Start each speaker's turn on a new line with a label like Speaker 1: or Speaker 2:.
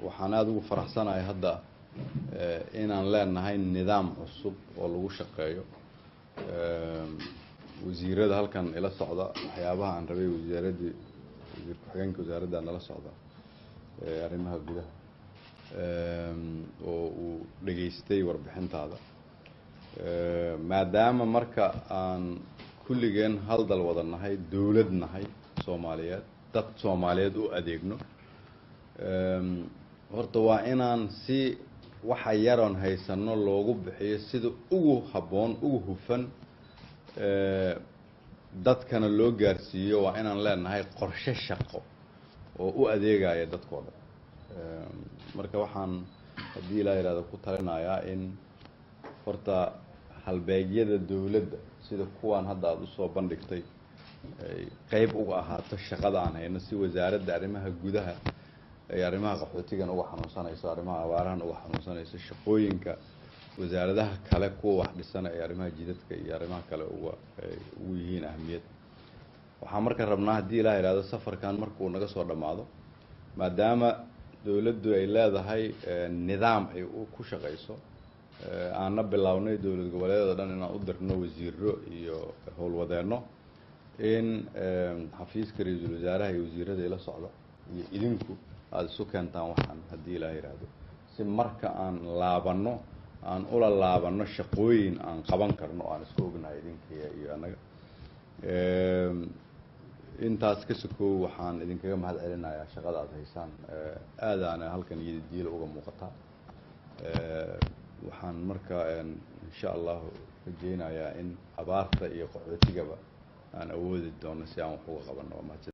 Speaker 1: waxaan aad ugu faraxsanahay hadda inaan leenahay nidaam cusub oo lagu shaqeeyo wasiirada halkan ila socda waxyaabaha aan rabay wasiir ku-xigeenka wasaaradda nala socda arrimaha gudaha oo uu dhageystay warbixintaada maadaama marka aan kulligeen hal dal wada nahay dawlad nahay Soomaaliyeed dad Soomaaliyeed u adeegno horta waa inaan si waxa yaroon haysano loogu bixiyo sida ugu haboon ugu hufan dadkana loo gaarsiiyo waa inaan leenahay qorshe shaqo oo u adeegaya dadkooda marka waxaan hadii la yiraahdo ku talinayaa in horta halbeegyada dawladda sida kuwan hadda aad u soo bandhigtay qayb uga ahaato shaqada aan hayno si wasaaradda arrimaha gudaha ay arrimaha qaxootigan uga xanuunsanayso arrimaha abaarahan uga xanuunsanayso shaqooyinka wasaaradaha kale kuwa wax dhisan ee arrimaha jidadka iyo arrimaha kale ugu yihiin ahmiyad waxaan marka rabnaa hadii la yiraahdo safarkan markuu naga soo dhamaado maadaama dawladdu ay leedahay nidaam ay ku shaqeyso aana bilawnay dawlad goboleedyada dhan inaan u dirno wasiiro iyo howlwadeeno in xafiiska ra'iisul wasaaraha iyo wasiirada ila socda iyo idinku aad isu keentaan waxaan hadii la yiraahdo si marka aan laabano aan ula laabano shaqooyin aan qaban karno aan isku ognahay idinkiya iyo anaga intaas ka soo waxaan idinkaga mahad celinayaa shaqada aad haysaan aadana halkan yidii uga muuqata waxaan marka insha Allah rajeynayaa in abaarta iyo qaxootigaba aan awoodi doono si aan wax uga qabano